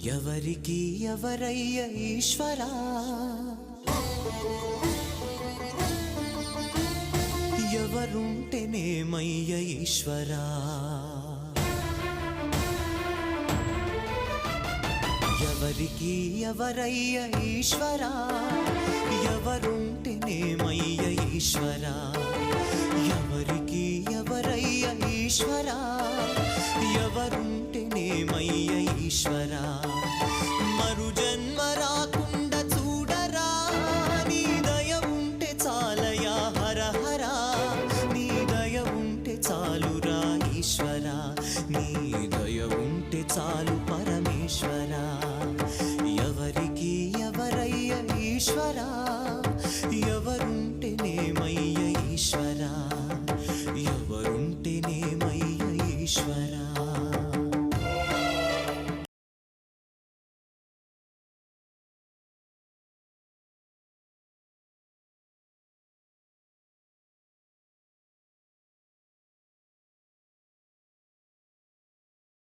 ఎవరికి ఎవరయ్య ఈశ్వరా, ఎవరుంటేనేమయ్య ఈశ్వరా. ఎవరికి ఎవరయ్య ఈశ్వరా, ఎవరుంటేనేమయ్య ఈశ్వరా. ఎవరికి ఎవరయ్య ఈశ్వరా, ఎవరుంటేనేమయ్య ఈశ్వరా. మరు జన్మ రాకుండా చూడరా, నీ దయ ఉంటే చాలయా హర హరా. నీ దయ ఉంటే చాలురా ఈశ్వరా, నీ దయ ఉంటే చాలు పరమేశ్వరా.